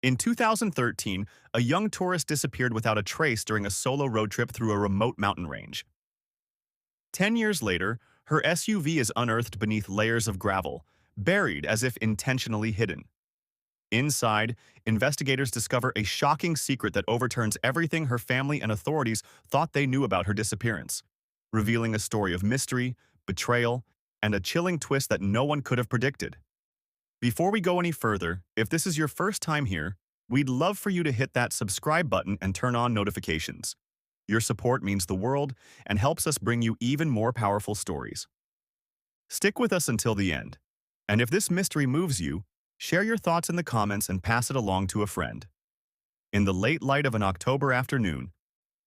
In 2013, a young tourist disappeared without a trace during a solo road trip through a remote mountain range. 10 years later, her SUV is unearthed beneath layers of gravel, buried as if intentionally hidden. Inside, investigators discover a shocking secret that overturns everything her family and authorities thought they knew about her disappearance, revealing a story of mystery, betrayal, and a chilling twist that no one could have predicted. Before we go any further, if this is your first time here, we'd love for you to hit that subscribe button and turn on notifications. Your support means the world and helps us bring you even more powerful stories. Stick with us until the end. And if this mystery moves you, share your thoughts in the comments and pass it along to a friend. In the late light of an October afternoon,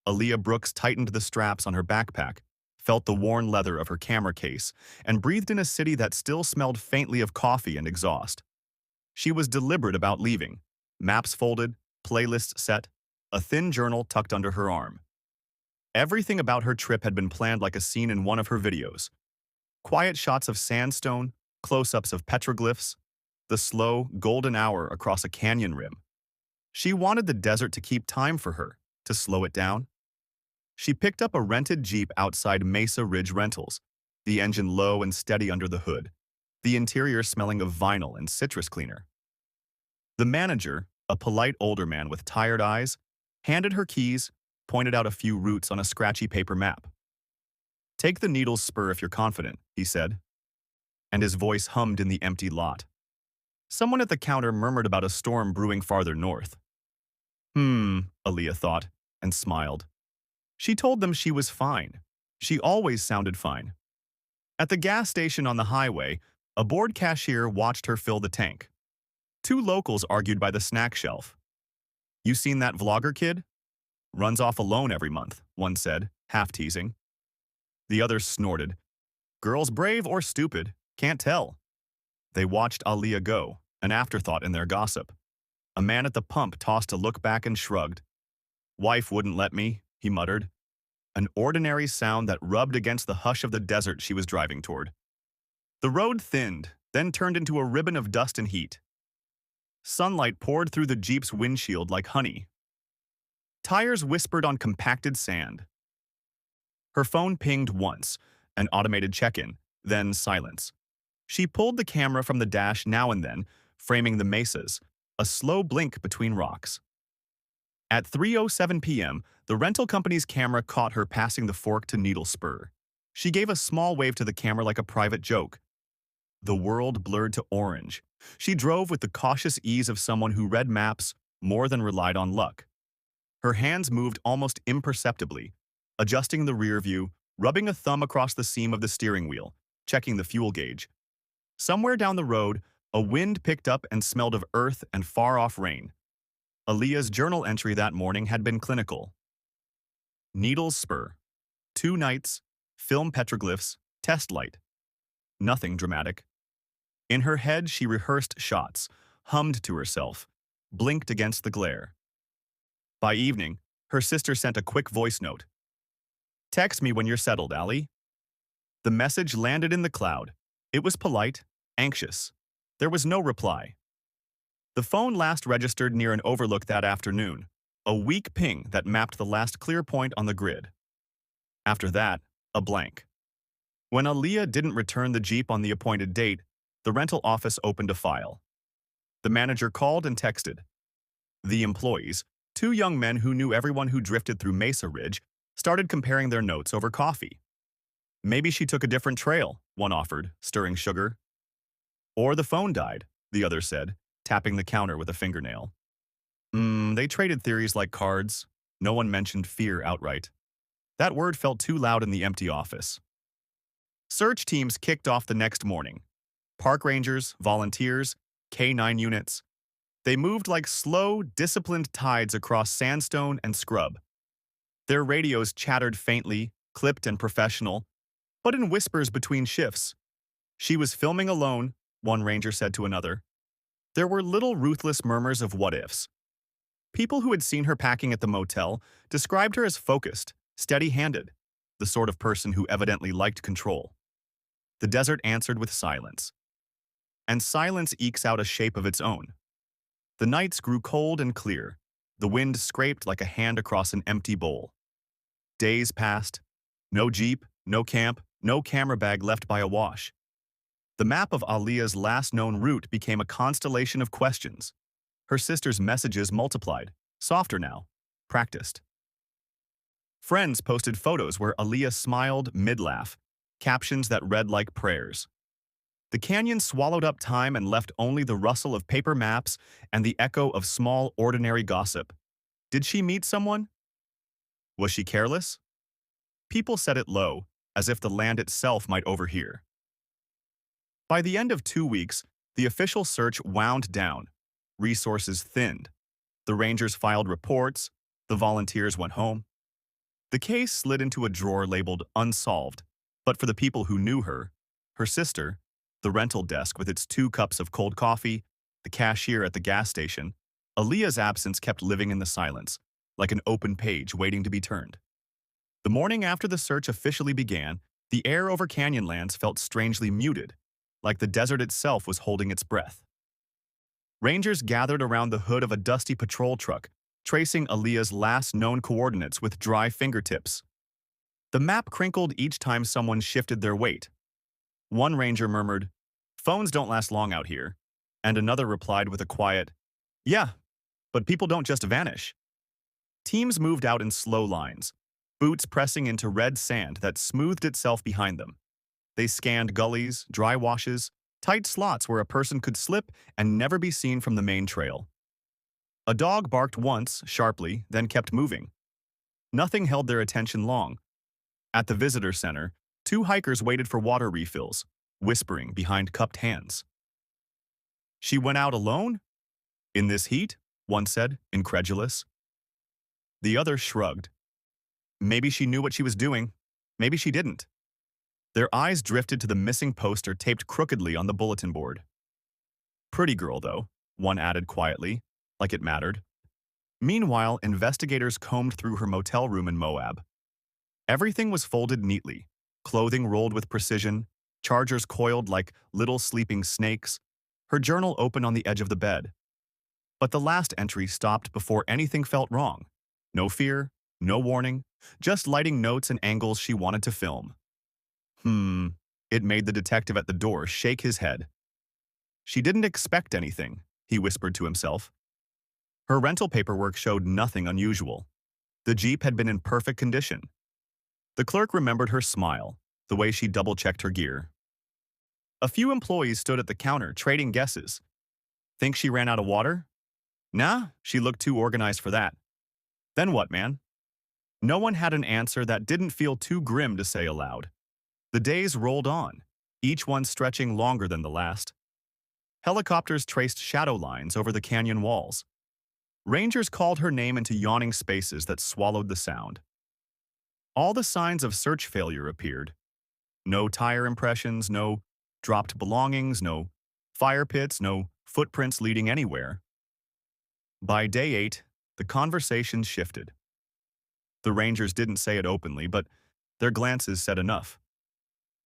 Aaliyah Brooks tightened the straps on her backpack, felt the worn leather of her camera case, and breathed in a city that still smelled faintly of coffee and exhaust. She was deliberate about leaving, maps folded, playlists set, a thin journal tucked under her arm. Everything about her trip had been planned like a scene in one of her videos. Quiet shots of sandstone, close-ups of petroglyphs, the slow, golden hour across a canyon rim. She wanted the desert to keep time for her, to slow it down. She picked up a rented Jeep outside Mesa Ridge Rentals, the engine low and steady under the hood, the interior smelling of vinyl and citrus cleaner. The manager, a polite older man with tired eyes, handed her keys, pointed out a few routes on a scratchy paper map. "Take the Needles Spur if you're confident," he said, and his voice hummed in the empty lot. Someone at the counter murmured about a storm brewing farther north. Aaliyah thought, and smiled. She told them she was fine. She always sounded fine. At the gas station on the highway, a bored cashier watched her fill the tank. Two locals argued by the snack shelf. "You seen that vlogger kid? Runs off alone every month," one said, half teasing. The other snorted. "Girl's brave or stupid, can't tell." They watched Aaliyah go, an afterthought in their gossip. A man at the pump tossed a look back and shrugged. "Wife wouldn't let me," he muttered. An ordinary sound that rubbed against the hush of the desert she was driving toward. The road thinned, then turned into a ribbon of dust and heat. Sunlight poured through the Jeep's windshield like honey. Tires whispered on compacted sand. Her phone pinged once, an automated check-in, then silence. She pulled the camera from the dash now and then, framing the mesas, a slow blink between rocks. At 3:07 p.m., the rental company's camera caught her passing the fork to Needle Spur. She gave a small wave to the camera like a private joke. The world blurred to orange. She drove with the cautious ease of someone who read maps more than relied on luck. Her hands moved almost imperceptibly, adjusting the rear view, rubbing a thumb across the seam of the steering wheel, checking the fuel gauge. Somewhere down the road, a wind picked up and smelled of earth and far-off rain. Aaliyah's journal entry that morning had been clinical. Needles Spur. 2 nights, film petroglyphs, test light. Nothing dramatic. In her head, she rehearsed shots, hummed to herself, blinked against the glare. By evening, her sister sent a quick voice note. "Text me when you're settled, Allie." The message landed in the cloud. It was polite, anxious. There was no reply. The phone last registered near an overlook that afternoon, a weak ping that mapped the last clear point on the grid. After that, a blank. When Aaliyah didn't return the Jeep on the appointed date, the rental office opened a file. The manager called and texted. The employees, 2 young men who knew everyone who drifted through Mesa Ridge, started comparing their notes over coffee. "Maybe she took a different trail," one offered, stirring sugar. "Or the phone died," the other said, tapping the counter with a fingernail. They traded theories like cards. No one mentioned fear outright. That word felt too loud in the empty office. Search teams kicked off the next morning. Park rangers, volunteers, K-9 units. They moved like slow, disciplined tides across sandstone and scrub. Their radios chattered faintly, clipped and professional, but in whispers between shifts. "She was filming alone," one ranger said to another. There were little ruthless murmurs of what-ifs. People who had seen her packing at the motel described her as focused, steady-handed, the sort of person who evidently liked control. The desert answered with silence. And silence ekes out a shape of its own. The nights grew cold and clear. The wind scraped like a hand across an empty bowl. Days passed. No jeep, no camp, no camera bag left by a wash. The map of Alia's last known route became a constellation of questions. Her sister's messages multiplied, softer now, practiced. Friends posted photos where Alia smiled mid-laugh, captions that read like prayers. The canyon swallowed up time and left only the rustle of paper maps and the echo of small, ordinary gossip. Did she meet someone? Was she careless? People said it low, as if the land itself might overhear. By the end of 2 weeks, the official search wound down. Resources thinned. The rangers filed reports. The volunteers went home. The case slid into a drawer labeled unsolved, but for the people who knew her sister, the rental desk with its 2 cups of cold coffee, the cashier at the gas station, Alia's absence kept living in the silence, like an open page waiting to be turned. The morning after the search officially began, the air over Canyonlands felt strangely muted, like the desert itself was holding its breath. Rangers gathered around the hood of a dusty patrol truck, tracing Alia's last known coordinates with dry fingertips. The map crinkled each time someone shifted their weight. One ranger murmured, "Phones don't last long out here," and another replied with a quiet, "Yeah, but people don't just vanish." Teams moved out in slow lines, boots pressing into red sand that smoothed itself behind them. They scanned gullies, dry washes, tight slots where a person could slip and never be seen from the main trail. A dog barked once, sharply, then kept moving. Nothing held their attention long. At the visitor center, 2 hikers waited for water refills, whispering behind cupped hands. "She went out alone? In this heat?" one said, incredulous. The other shrugged. Maybe she knew what she was doing. Maybe she didn't. Their eyes drifted to the missing poster taped crookedly on the bulletin board. "Pretty girl, though," one added quietly, like it mattered. Meanwhile, investigators combed through her motel room in Moab. Everything was folded neatly, clothing rolled with precision, chargers coiled like little sleeping snakes, her journal open on the edge of the bed. But the last entry stopped before anything felt wrong. No fear, no warning, just lighting notes and angles she wanted to film. It made the detective at the door shake his head. "She didn't expect anything," he whispered to himself. Her rental paperwork showed nothing unusual. The Jeep had been in perfect condition. The clerk remembered her smile, the way she double-checked her gear. A few employees stood at the counter, trading guesses. "Think she ran out of water?" "Nah, she looked too organized for that." "Then what, man?" No one had an answer that didn't feel too grim to say aloud. The days rolled on, each one stretching longer than the last. Helicopters traced shadow lines over the canyon walls. Rangers called her name into yawning spaces that swallowed the sound. All the signs of search failure appeared. No tire impressions, no dropped belongings, no fire pits, no footprints leading anywhere. By day 8, the conversation shifted. The Rangers didn't say it openly, but their glances said enough.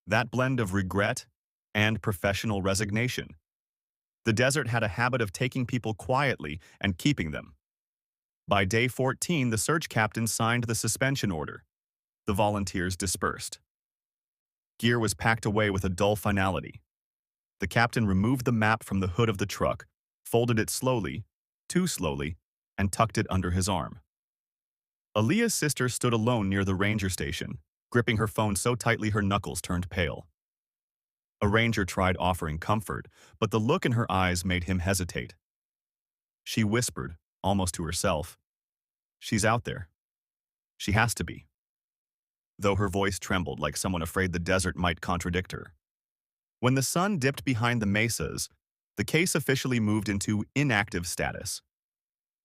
That blend of regret and professional resignation. The desert had a habit of taking people quietly and keeping them. By day 14, the search captain signed the suspension order. The volunteers dispersed. Gear was packed away with a dull finality. The captain removed the map from the hood of the truck, folded it slowly, too slowly, and tucked it under his arm. Alia's sister stood alone near the ranger station, gripping her phone so tightly her knuckles turned pale. A ranger tried offering comfort, but the look in her eyes made him hesitate. She whispered, almost to herself, "She's out there. She has to be," though her voice trembled like someone afraid the desert might contradict her. When the sun dipped behind the mesas, the case officially moved into inactive status.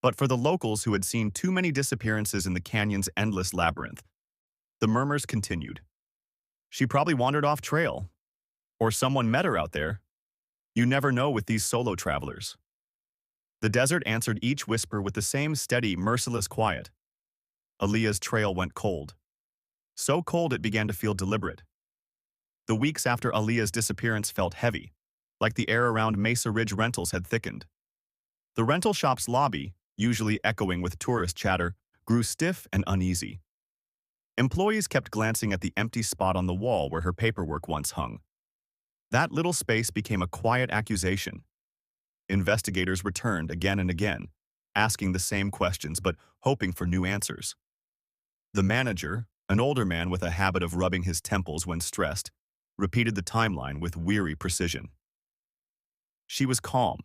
But for the locals who had seen too many disappearances in the canyon's endless labyrinth, the murmurs continued. "She probably wandered off trail. Or someone met her out there. You never know with these solo travelers." The desert answered each whisper with the same steady, merciless quiet. Alia's trail went cold. So cold it began to feel deliberate. The weeks after Alia's disappearance felt heavy, like the air around Mesa Ridge rentals had thickened. The rental shop's lobby, usually echoing with tourist chatter, grew stiff and uneasy. Employees kept glancing at the empty spot on the wall where her paperwork once hung. That little space became a quiet accusation. Investigators returned again and again, asking the same questions but hoping for new answers. The manager, an older man with a habit of rubbing his temples when stressed, repeated the timeline with weary precision. She was calm,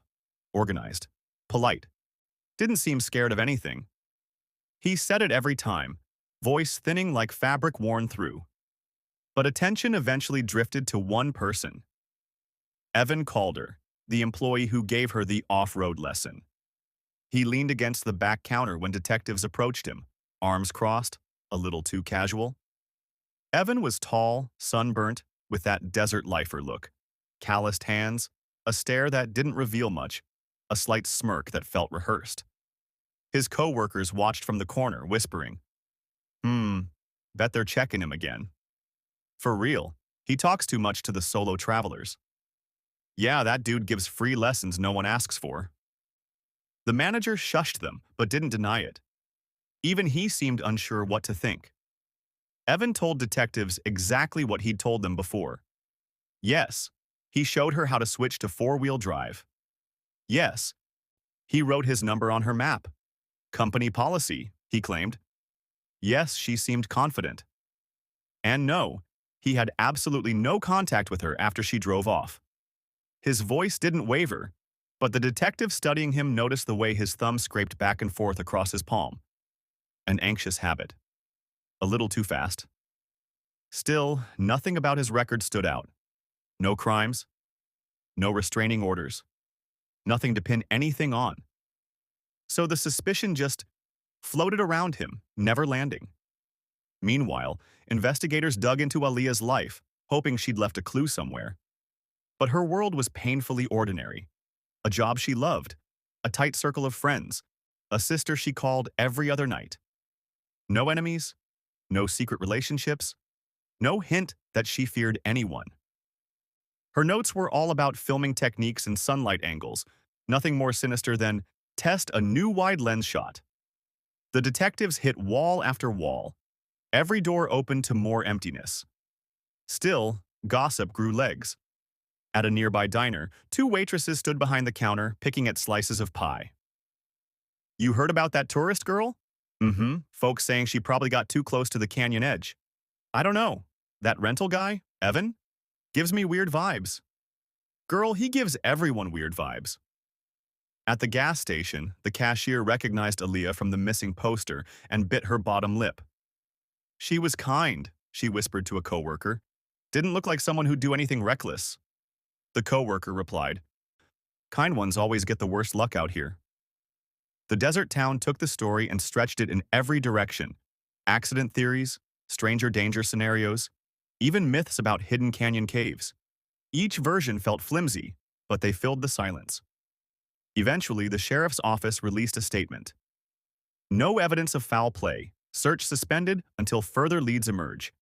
organized, polite, didn't seem scared of anything. He said it every time, voice thinning like fabric worn through. But attention eventually drifted to one person. Evan Calder, the employee who gave her the off-road lesson. He leaned against the back counter when detectives approached him, arms crossed, a little too casual. Evan was tall, sunburnt, with that desert lifer look. Calloused hands, a stare that didn't reveal much, a slight smirk that felt rehearsed. His co-workers watched from the corner, whispering, bet they're checking him again. For real, he talks too much to the solo travelers. Yeah, that dude gives free lessons no one asks for. The manager shushed them, but didn't deny it. Even he seemed unsure what to think. Evan told detectives exactly what he'd told them before. Yes, he showed her how to switch to four-wheel drive. Yes, he wrote his number on her map. Company policy, he claimed. Yes, she seemed confident. And no, he had absolutely no contact with her after she drove off. His voice didn't waver, but the detective studying him noticed the way his thumb scraped back and forth across his palm. An anxious habit. A little too fast. Still, nothing about his record stood out. No crimes. No restraining orders. Nothing to pin anything on. So the suspicion just floated around him, never landing. Meanwhile, investigators dug into Aaliyah's life, hoping she'd left a clue somewhere. But her world was painfully ordinary. A job she loved, a tight circle of friends, a sister she called every other night. No enemies, no secret relationships, no hint that she feared anyone. Her notes were all about filming techniques and sunlight angles, nothing more sinister than test a new wide lens shot. The detectives hit wall after wall. Every door opened to more emptiness. Still, gossip grew legs. At a nearby diner, two waitresses stood behind the counter, picking at slices of pie. You heard about that tourist girl? Folks saying she probably got too close to the canyon edge. I don't know. That rental guy, Evan, gives me weird vibes. Girl, he gives everyone weird vibes. At the gas station, the cashier recognized Aaliyah from the missing poster and bit her bottom lip. She was kind, she whispered to a coworker. Didn't look like someone who'd do anything reckless. The coworker replied, kind ones always get the worst luck out here. The desert town took the story and stretched it in every direction. Accident theories, stranger danger scenarios, even myths about hidden canyon caves. Each version felt flimsy, but they filled the silence. Eventually, the sheriff's office released a statement. No evidence of foul play. Search suspended until further leads emerge.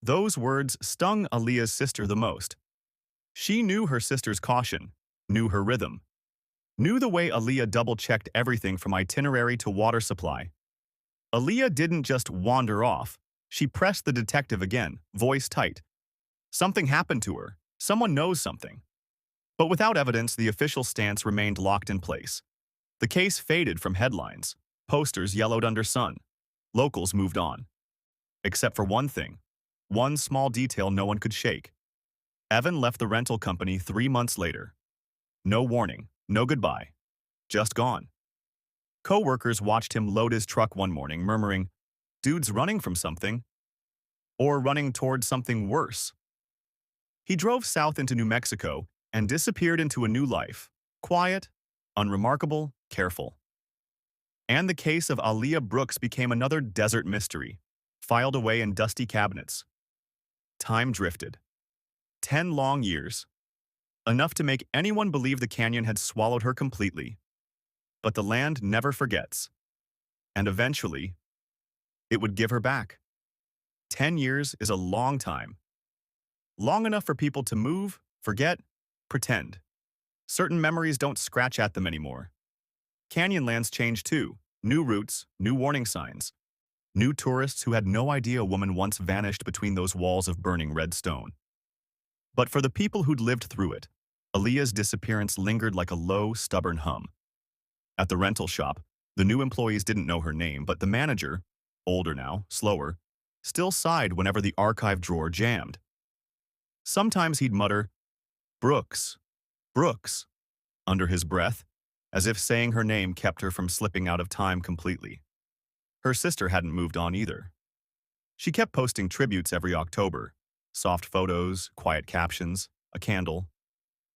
Those words stung Aaliyah's sister the most. She knew her sister's caution, knew her rhythm, knew the way Aaliyah double-checked everything from itinerary to water supply. Aaliyah didn't just wander off. She pressed the detective again, voice tight. Something happened to her. Someone knows something. But without evidence, the official stance remained locked in place. The case faded from headlines. Posters yellowed under sun. Locals moved on. Except for one thing. One small detail no one could shake. Evan left the rental company 3 months later. No warning, no goodbye. Just gone. Co-workers watched him load his truck one morning, murmuring, "Dude's running from something." Or running toward something worse. He drove south into New Mexico and disappeared into a new life. Quiet, unremarkable, careful. And the case of Aaliyah Brooks became another desert mystery, filed away in dusty cabinets. Time drifted. 10 long years. Enough to make anyone believe the canyon had swallowed her completely. But the land never forgets. And eventually, it would give her back. 10 years is a long time. Long enough for people to move, forget, pretend. Certain memories don't scratch at them anymore. Canyonlands changed too. New routes, new warning signs. New tourists who had no idea a woman once vanished between those walls of burning red stone. But for the people who'd lived through it, Aaliyah's disappearance lingered like a low, stubborn hum. At the rental shop, the new employees didn't know her name, but the manager, older now, slower, still sighed whenever the archive drawer jammed. Sometimes he'd mutter, "Brooks, Brooks," under his breath, as if saying her name kept her from slipping out of time completely. Her sister hadn't moved on either. She kept posting tributes every October, soft photos, quiet captions, a candle.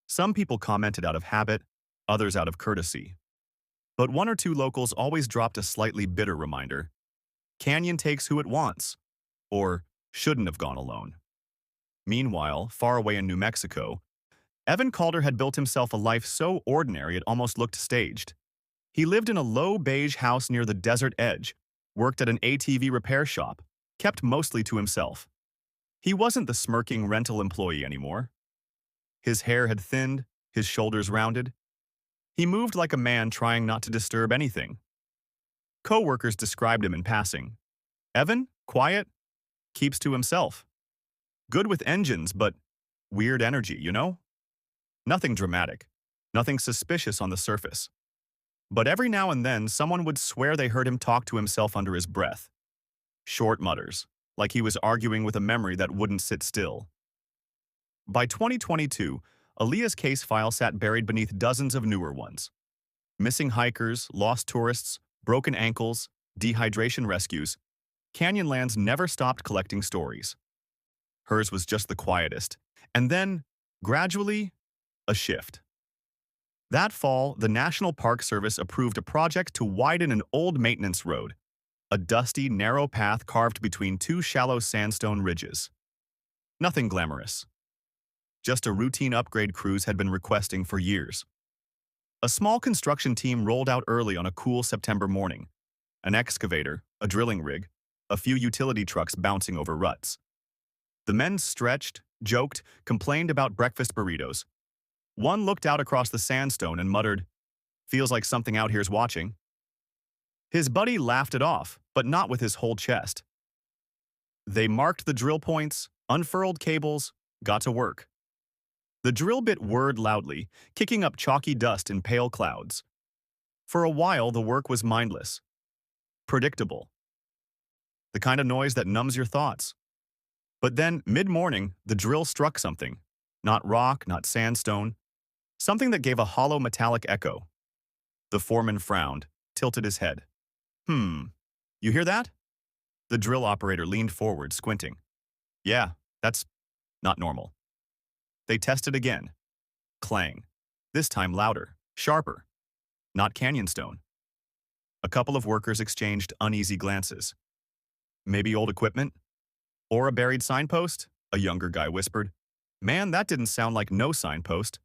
Some people commented out of habit, others out of courtesy. But one or two locals always dropped a slightly bitter reminder. Canyon takes who it wants, or shouldn't have gone alone. Meanwhile, far away in New Mexico, Evan Calder had built himself a life so ordinary it almost looked staged. He lived in a low beige house near the desert edge, worked at an ATV repair shop, kept mostly to himself. He wasn't the smirking rental employee anymore. His hair had thinned, his shoulders rounded. He moved like a man trying not to disturb anything. Co-workers described him in passing. Evan, quiet, keeps to himself. Good with engines, but weird energy, you know? Nothing dramatic, nothing suspicious on the surface. But every now and then, someone would swear they heard him talk to himself under his breath. Short mutters, like he was arguing with a memory that wouldn't sit still. By 2022, Aaliyah's case file sat buried beneath dozens of newer ones. Missing hikers, lost tourists, broken ankles, dehydration rescues. Canyonlands never stopped collecting stories. Hers was just the quietest. And then, gradually, a shift. That fall, the National Park Service approved a project to widen an old maintenance road, a dusty, narrow path carved between two shallow sandstone ridges. Nothing glamorous. Just a routine upgrade crews had been requesting for years. A small construction team rolled out early on a cool September morning. An excavator, a drilling rig, a few utility trucks bouncing over ruts. The men stretched, joked, complained about breakfast burritos. One looked out across the sandstone and muttered, "Feels like something out here's watching." His buddy laughed it off, but not with his whole chest. They marked the drill points, unfurled cables, got to work. The drill bit whirred loudly, kicking up chalky dust in pale clouds. For a while, the work was mindless. Predictable. The kind of noise that numbs your thoughts. But then, mid-morning, the drill struck something. Not rock, not sandstone. Something that gave a hollow metallic echo. The foreman frowned, tilted his head. You hear that?" The drill operator leaned forward, squinting. "Yeah, that's not normal." They tested again. Clang. This time louder, sharper. Not canyon stone. A couple of workers exchanged uneasy glances. "Maybe old equipment? Or a buried signpost?" a younger guy whispered. "Man, that didn't sound like no signpost."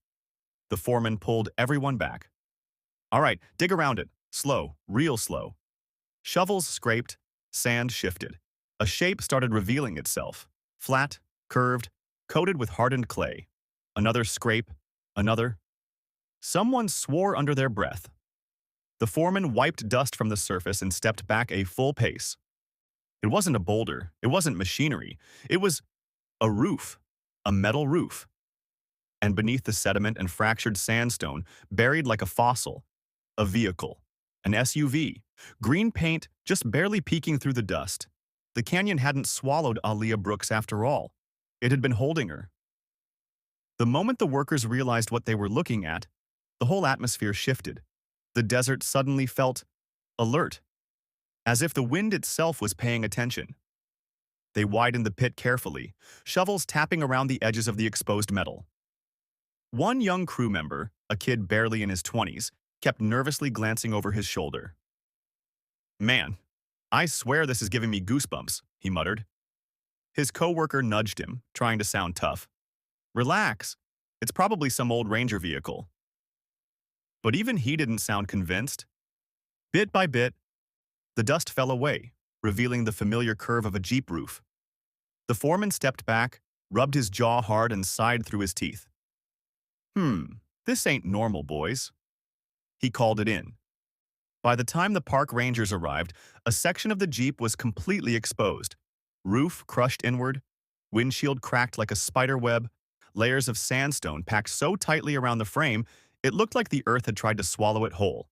The foreman pulled everyone back. "All right, dig around it. Slow, real slow." Shovels scraped, sand shifted. A shape started revealing itself. Flat, curved, coated with hardened clay. Another scrape, another. Someone swore under their breath. The foreman wiped dust from the surface and stepped back a full pace. It wasn't a boulder, it wasn't machinery. It was a roof, a metal roof. And beneath the sediment and fractured sandstone, buried like a fossil, a vehicle, an SUV, green paint just barely peeking through the dust. The canyon hadn't swallowed Aaliyah Brooks after all. It had been holding her. The moment the workers realized what they were looking at, the whole atmosphere shifted. The desert suddenly felt alert, as if the wind itself was paying attention. They widened the pit carefully, shovels tapping around the edges of the exposed metal. One young crew member, a kid barely in his 20s, kept nervously glancing over his shoulder. "Man, I swear this is giving me goosebumps," he muttered. His coworker nudged him, trying to sound tough. "Relax. It's probably some old ranger vehicle." But even he didn't sound convinced. Bit by bit, the dust fell away, revealing the familiar curve of a Jeep roof. The foreman stepped back, rubbed his jaw hard and sighed through his teeth. This ain't normal, boys." He called it in. By the time the park rangers arrived, a section of the Jeep was completely exposed. Roof crushed inward, windshield cracked like a spider web, layers of sandstone packed so tightly around the frame, it looked like the earth had tried to swallow it whole.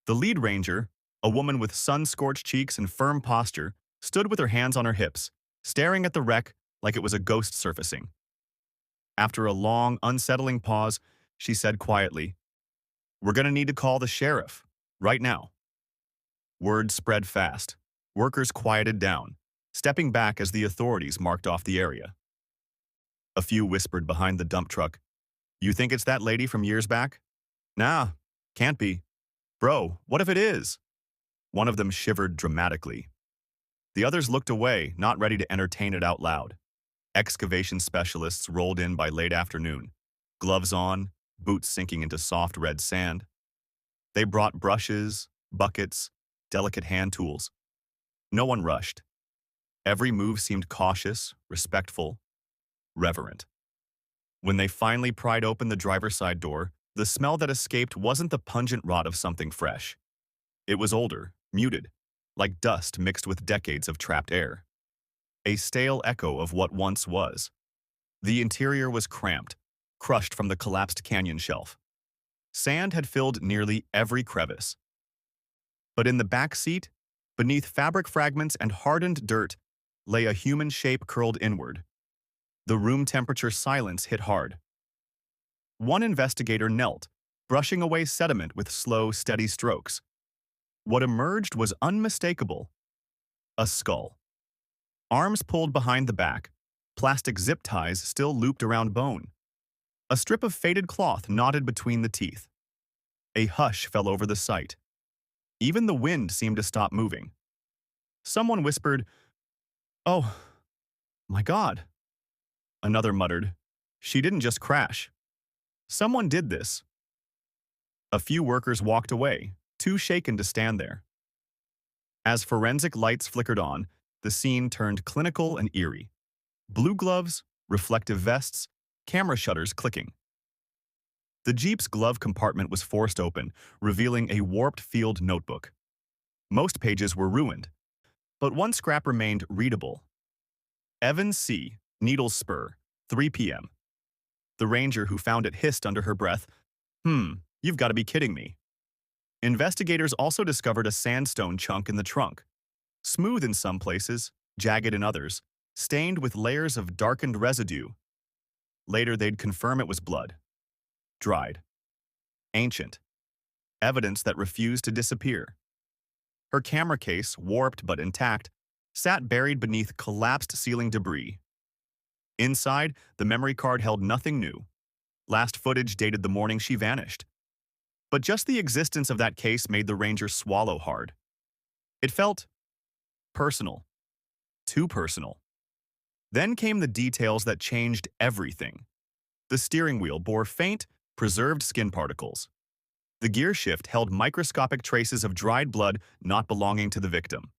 The lead ranger, a woman with sun-scorched cheeks and firm posture, stood with her hands on her hips, staring at the wreck like it was a ghost surfacing. After a long, unsettling pause, she said quietly, "We're going to need to call the sheriff, right now." Word spread fast. Workers quieted down, stepping back as the authorities marked off the area. A few whispered behind the dump truck, "You think it's that lady from years back?" "Nah, can't be." "Bro, what if it is?" One of them shivered dramatically. The others looked away, not ready to entertain it out loud. Excavation specialists rolled in by late afternoon, gloves on, boots sinking into soft red sand. They brought brushes, buckets, delicate hand tools. No one rushed. Every move seemed cautious, respectful, reverent. When they finally pried open the driver's side door, the smell that escaped wasn't the pungent rot of something fresh. It was older, muted, like dust mixed with decades of trapped air. A stale echo of what once was. The interior was cramped, crushed from the collapsed canyon shelf. Sand had filled nearly every crevice. But in the back seat, beneath fabric fragments and hardened dirt, lay a human shape curled inward. The room temperature silence hit hard. One investigator knelt, brushing away sediment with slow, steady strokes. What emerged was unmistakable. A skull. Arms pulled behind the back, plastic zip ties still looped around bone. A strip of faded cloth knotted between the teeth. A hush fell over the sight. Even the wind seemed to stop moving. Someone whispered, "Oh, my God." Another muttered, "She didn't just crash. Someone did this." A few workers walked away, too shaken to stand there. As forensic lights flickered on, the scene turned clinical and eerie. Blue gloves, reflective vests, camera shutters clicking. The Jeep's glove compartment was forced open, revealing a warped field notebook. Most pages were ruined, but one scrap remained readable. Evan C., Needles Spur, 3 p.m. The ranger who found it hissed under her breath, "You've got to be kidding me." Investigators also discovered a sandstone chunk in the trunk. Smooth in some places, jagged in others, stained with layers of darkened residue. Later they'd confirm it was blood. Dried. Ancient. Evidence that refused to disappear. Her camera case, warped but intact, sat buried beneath collapsed ceiling debris. Inside, the memory card held nothing new. Last footage dated the morning she vanished. But just the existence of that case made the ranger swallow hard. It felt personal. Too personal. Then came the details that changed everything. The steering wheel bore faint, preserved skin particles. The gear shift held microscopic traces of dried blood not belonging to the victim.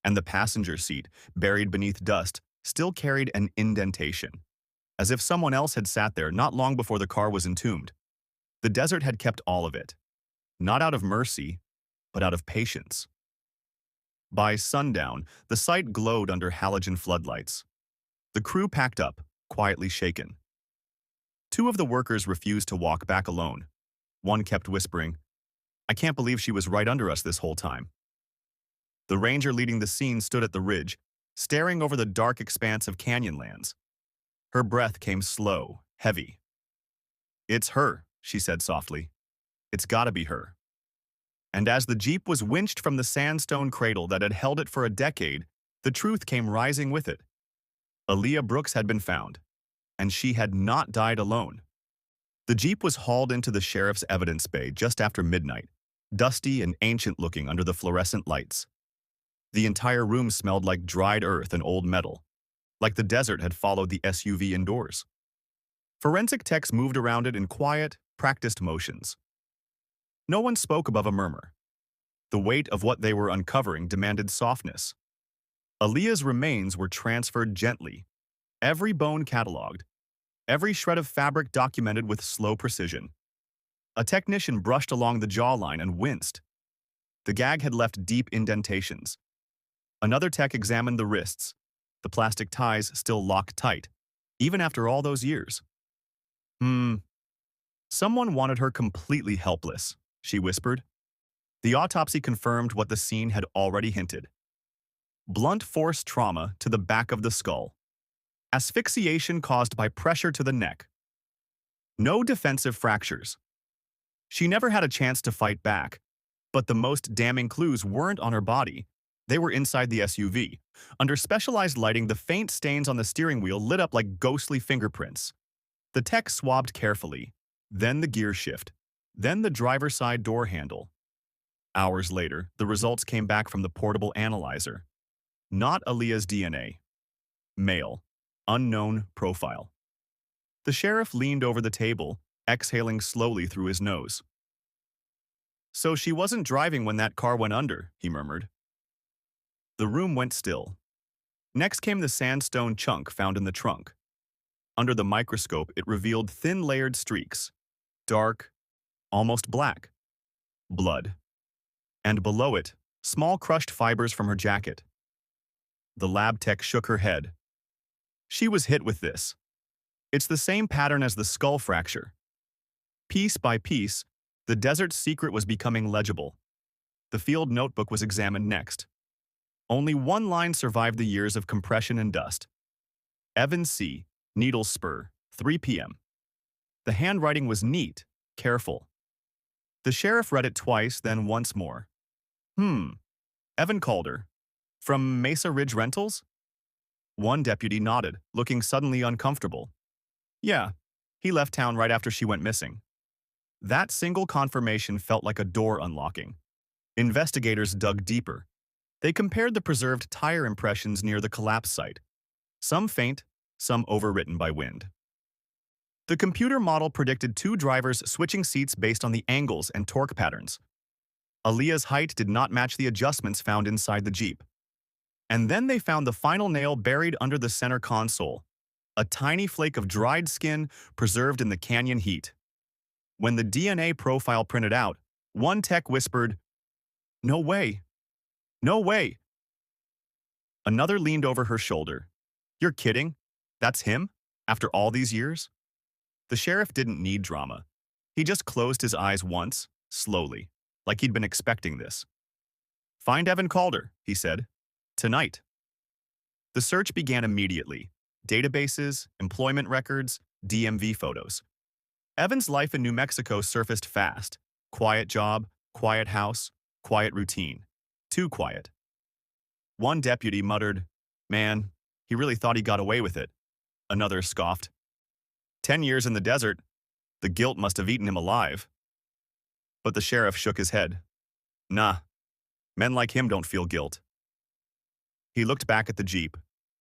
And the passenger seat, buried beneath dust, still carried an indentation, as if someone else had sat there not long before the car was entombed. The desert had kept all of it, not out of mercy, but out of patience. By sundown, the site glowed under halogen floodlights. The crew packed up, quietly shaken. Two of the workers refused to walk back alone. One kept whispering, "I can't believe she was right under us this whole time." The ranger leading the scene stood at the ridge, staring over the dark expanse of canyonlands. Her breath came slow, heavy. "It's her," she said softly. "It's gotta be her." And as the Jeep was winched from the sandstone cradle that had held it for a decade, the truth came rising with it. Aaliyah Brooks had been found, and she had not died alone. The Jeep was hauled into the sheriff's evidence bay just after midnight, dusty and ancient-looking under the fluorescent lights. The entire room smelled like dried earth and old metal, like the desert had followed the SUV indoors. Forensic techs moved around it in quiet, practiced motions. No one spoke above a murmur. The weight of what they were uncovering demanded softness. Aaliyah's remains were transferred gently, every bone catalogued, every shred of fabric documented with slow precision. A technician brushed along the jawline and winced. The gag had left deep indentations. Another tech examined the wrists, the plastic ties still locked tight, even after all those years. Someone wanted her completely helpless, she whispered. The autopsy confirmed what the scene had already hinted. Blunt force trauma to the back of the skull. Asphyxiation caused by pressure to the neck. No defensive fractures. She never had a chance to fight back, but the most damning clues weren't on her body. They were inside the SUV. Under specialized lighting, the faint stains on the steering wheel lit up like ghostly fingerprints. The tech swabbed carefully, then the gear shift, then the driver's side door handle. Hours later, the results came back from the portable analyzer. Not Aaliyah's DNA. Male. Unknown profile. The sheriff leaned over the table, exhaling slowly through his nose. "So she wasn't driving when that car went under," he murmured. The room went still. Next came the sandstone chunk found in the trunk. Under the microscope, it revealed thin layered streaks. Dark, almost black. Blood. And below it, small crushed fibers from her jacket. The lab tech shook her head. She was hit with this. It's the same pattern as the skull fracture. Piece by piece, the desert's secret was becoming legible. The field notebook was examined next. Only one line survived the years of compression and dust. Evan C., Needle Spur, 3 p.m. The handwriting was neat, careful. The sheriff read it twice, then once more. Evan Calder. From Mesa Ridge Rentals? One deputy nodded, looking suddenly uncomfortable. Yeah, he left town right after she went missing. That single confirmation felt like a door unlocking. Investigators dug deeper. They compared the preserved tire impressions near the collapse site. Some faint, some overwritten by wind. The computer model predicted two drivers switching seats based on the angles and torque patterns. Aaliyah's height did not match the adjustments found inside the Jeep. And then they found the final nail buried under the center console, a tiny flake of dried skin preserved in the canyon heat. When the DNA profile printed out, one tech whispered, "No way! No way!" Another leaned over her shoulder. "You're kidding? That's him? After all these years?" The sheriff didn't need drama. He just closed his eyes once, slowly, like he'd been expecting this. "Find Evan Calder," he said. "Tonight." The search began immediately. Databases, employment records, DMV photos. Evan's life in New Mexico surfaced fast. Quiet job, quiet house, quiet routine. Too quiet. One deputy muttered, "Man, he really thought he got away with it." Another scoffed. 10 years in the desert, the guilt must have eaten him alive. But the sheriff shook his head. Nah, men like him don't feel guilt. He looked back at the Jeep,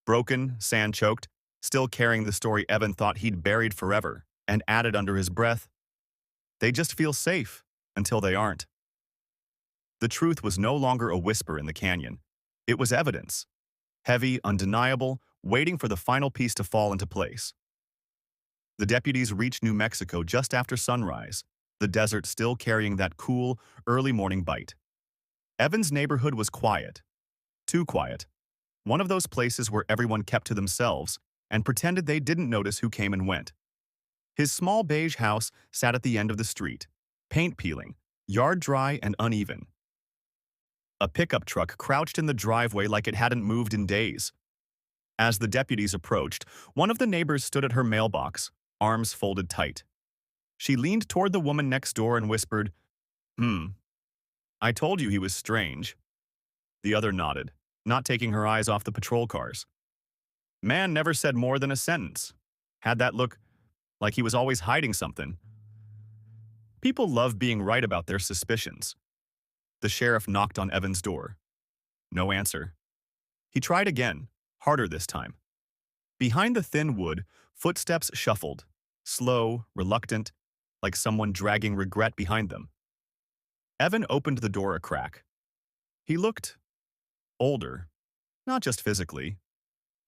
broken, sand-choked, still carrying the story Evan thought he'd buried forever, and added under his breath, "They just feel safe until they aren't." The truth was no longer a whisper in the canyon. It was evidence. Heavy, undeniable, waiting for the final piece to fall into place. The deputies reached New Mexico just after sunrise, the desert still carrying that cool, early morning bite. Evan's neighborhood was quiet. Too quiet. One of those places where everyone kept to themselves and pretended they didn't notice who came and went. His small beige house sat at the end of the street, paint peeling, yard dry and uneven. A pickup truck crouched in the driveway like it hadn't moved in days. As the deputies approached, one of the neighbors stood at her mailbox, arms folded tight. She leaned toward the woman next door and whispered, I told you he was strange." The other nodded, not taking her eyes off the patrol cars. Man never said more than a sentence. Had that look like he was always hiding something. People love being right about their suspicions. The sheriff knocked on Evan's door. No answer. He tried again, harder this time. Behind the thin wood, footsteps shuffled, slow, reluctant, like someone dragging regret behind them. Evan opened the door a crack. He looked older, not just physically,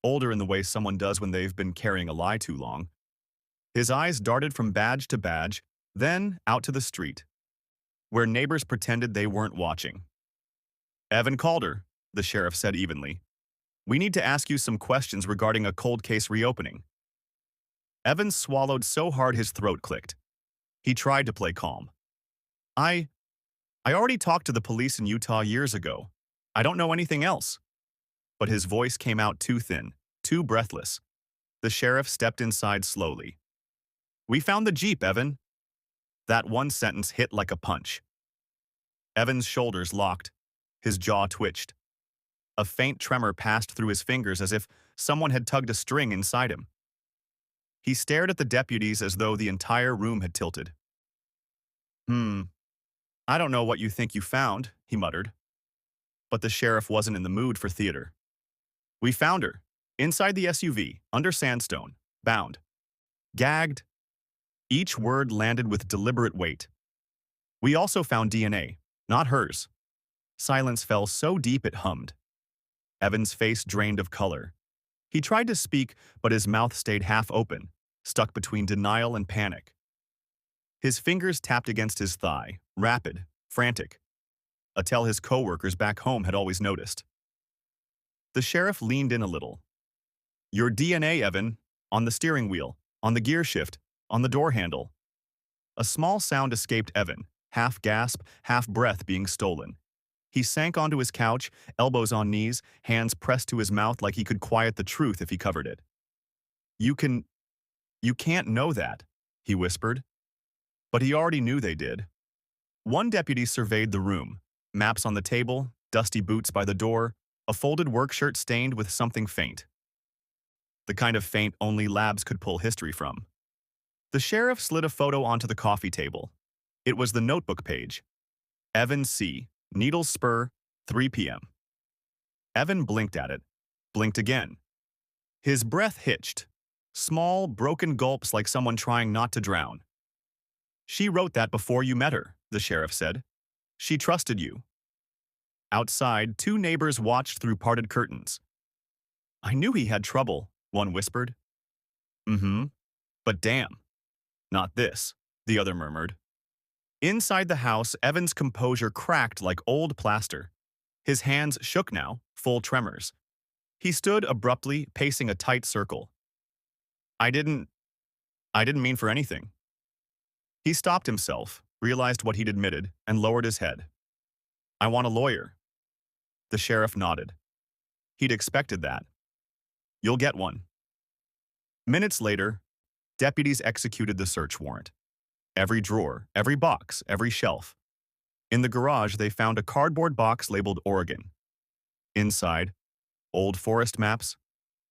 older in the way someone does when they've been carrying a lie too long. His eyes darted from badge to badge, Then out to the street, where neighbors pretended they weren't watching. Evan Calder, the sheriff said evenly. We need to ask you some questions regarding a cold case reopening. Evan swallowed so hard his throat clicked. He tried to play calm. I already talked to the police in Utah years ago. I don't know anything else. But his voice came out too thin, too breathless. The sheriff stepped inside slowly. We found the Jeep, Evan. That one sentence hit like a punch. Evan's shoulders locked. His jaw twitched. A faint tremor passed through his fingers as if someone had tugged a string inside him. He stared at the deputies as though the entire room had tilted. I don't know what you think you found, he muttered. But the sheriff wasn't in the mood for theater. We found her, inside the SUV, under sandstone, bound. Gagged. Each word landed with deliberate weight. We also found DNA, not hers. Silence fell so deep it hummed. Evan's face drained of color. He tried to speak, but his mouth stayed half open, stuck between denial and panic. His fingers tapped against his thigh, rapid, frantic. A tell his coworkers back home had always noticed. The sheriff leaned in a little. Your DNA, Evan, on the steering wheel, on the gear shift, on the door handle. A small sound escaped Evan, half gasp, half breath being stolen. He sank onto his couch, elbows on knees, hands pressed to his mouth like he could quiet the truth if he covered it. You can't know that, he whispered. But he already knew they did. One deputy surveyed the room, maps on the table, dusty boots by the door, a folded work shirt stained with something faint. The kind of faint only labs could pull history from. The sheriff slid a photo onto the coffee table. It was the notebook page. Evan C., Needles Spur, 3 p.m. Evan blinked at it, blinked again. His breath hitched, small, broken gulps like someone trying not to drown. She wrote that before you met her, the sheriff said. She trusted you. Outside, two neighbors watched through parted curtains. I knew he had trouble, one whispered. But damn. Not this, the other murmured. Inside the house, Evan's composure cracked like old plaster. His hands shook now, full tremors. He stood abruptly, pacing a tight circle. I didn't mean for anything. He stopped himself, realized what he'd admitted, and lowered his head. I want a lawyer. The sheriff nodded. He'd expected that. You'll get one. Minutes later, deputies executed the search warrant. Every drawer, every box, every shelf. In the garage, they found a cardboard box labeled Oregon. Inside, old forest maps,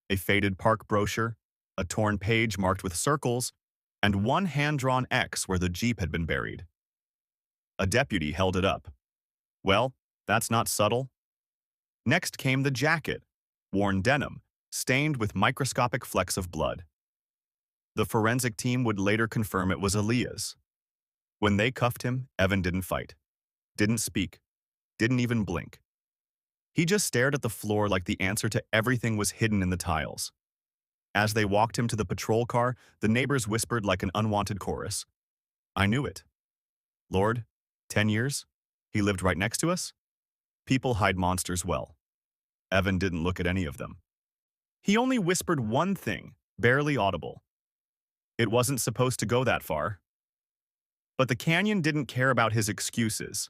a faded park brochure, a torn page marked with circles, and one hand-drawn X where the Jeep had been buried. A deputy held it up. Well, that's not subtle. Next came the jacket, worn denim, stained with microscopic flecks of blood. The forensic team would later confirm it was Aaliyah's. When they cuffed him, Evan didn't fight, didn't speak, didn't even blink. He just stared at the floor like the answer to everything was hidden in the tiles. As they walked him to the patrol car, the neighbors whispered like an unwanted chorus. I knew it. Lord, 10 years? He lived right next to us? People hide monsters well. Evan didn't look at any of them. He only whispered one thing, barely audible. It wasn't supposed to go that far. But the canyon didn't care about his excuses.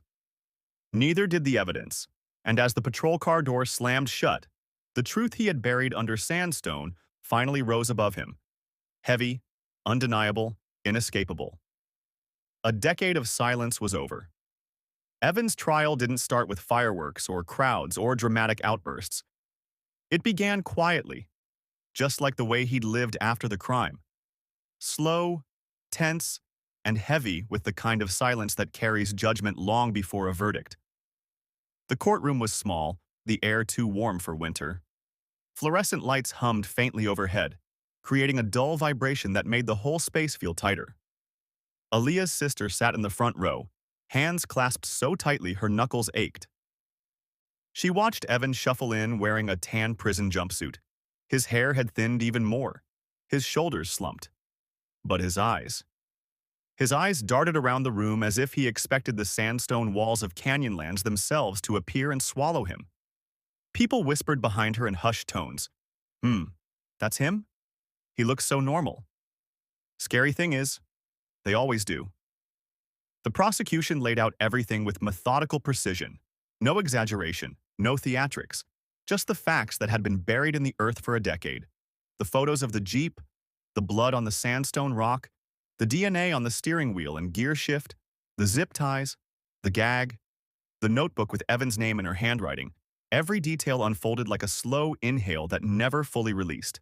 Neither did the evidence, and as the patrol car door slammed shut, the truth he had buried under sandstone finally rose above him. Heavy, undeniable, inescapable. A decade of silence was over. Evan's trial didn't start with fireworks or crowds or dramatic outbursts. It began quietly, just like the way he'd lived after the crime. Slow, tense, and heavy with the kind of silence that carries judgment long before a verdict. The courtroom was small, the air too warm for winter. Fluorescent lights hummed faintly overhead, creating a dull vibration that made the whole space feel tighter. Aaliyah's sister sat in the front row, hands clasped so tightly her knuckles ached. She watched Evan shuffle in wearing a tan prison jumpsuit. His hair had thinned even more, his shoulders slumped. But his eyes. His eyes darted around the room as if he expected the sandstone walls of Canyonlands themselves to appear and swallow him. People whispered behind her in hushed tones. That's him? He looks so normal. Scary thing is, they always do. The prosecution laid out everything with methodical precision. No exaggeration, no theatrics, just the facts that had been buried in the earth for a decade. The photos of the Jeep, the blood on the sandstone rock, the DNA on the steering wheel and gear shift, the zip ties, the gag, the notebook with Evan's name in her handwriting. Every detail unfolded like a slow inhale that never fully released.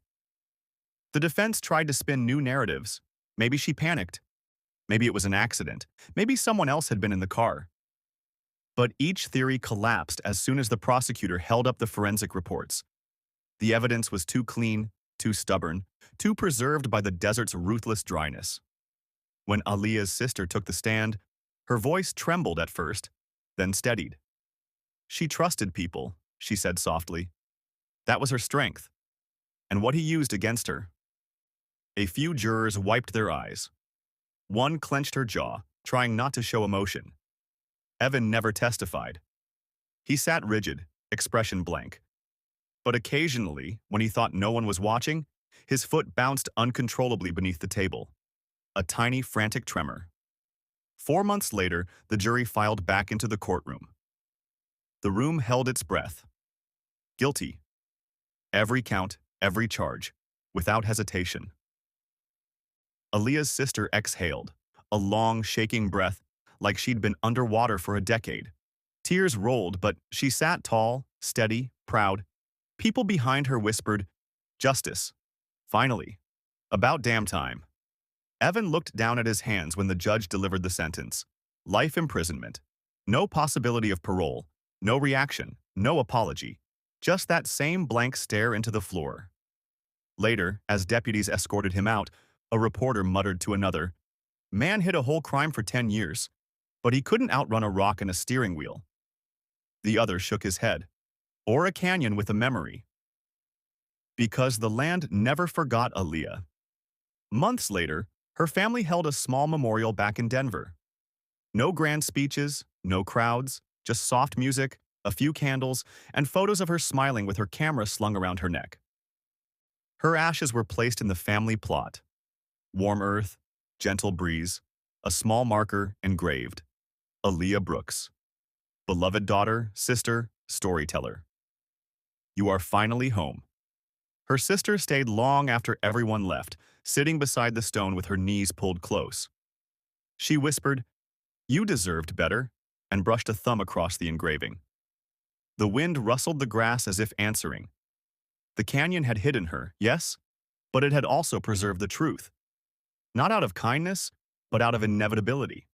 The defense tried to spin new narratives. Maybe she panicked. Maybe it was an accident. Maybe someone else had been in the car. But each theory collapsed as soon as the prosecutor held up the forensic reports. The evidence was too clean, too stubborn, too preserved by the desert's ruthless dryness. When Aaliyah's sister took the stand, her voice trembled at first, then steadied. She trusted people, she said softly. That was her strength, and what he used against her. A few jurors wiped their eyes. One clenched her jaw, trying not to show emotion. Evan never testified. He sat rigid, expression blank. But occasionally, when he thought no one was watching, his foot bounced uncontrollably beneath the table. A tiny, frantic tremor. 4 months later, the jury filed back into the courtroom. The room held its breath. Guilty. Every count, every charge, without hesitation. Aaliyah's sister exhaled, a long, shaking breath, like she'd been underwater for a decade. Tears rolled, but she sat tall, steady, proud. People behind her whispered, "Justice. Finally. About damn time." Evan looked down at his hands when the judge delivered the sentence. Life imprisonment. No possibility of parole. No reaction. No apology. Just that same blank stare into the floor. Later, as deputies escorted him out, a reporter muttered to another, "Man hid a whole crime for 10 years, but he couldn't outrun a rock and a steering wheel." The other shook his head. Or a canyon with a memory. Because the land never forgot Aaliyah. Months later, her family held a small memorial back in Denver. No grand speeches, no crowds, just soft music, a few candles, and photos of her smiling with her camera slung around her neck. Her ashes were placed in the family plot. Warm earth, gentle breeze, a small marker engraved. Aaliyah Brooks. Beloved daughter, sister, storyteller. You are finally home. Her sister stayed long after everyone left, sitting beside the stone with her knees pulled close. She whispered, "You deserved better," and brushed a thumb across the engraving. The wind rustled the grass as if answering. The canyon had hidden her, yes, but it had also preserved the truth. Not out of kindness, but out of inevitability.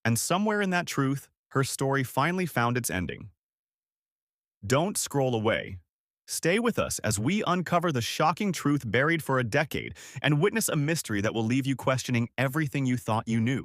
And somewhere in that truth, her story finally found its ending. Don't scroll away. Stay with us as we uncover the shocking truth buried for a decade and witness a mystery that will leave you questioning everything you thought you knew.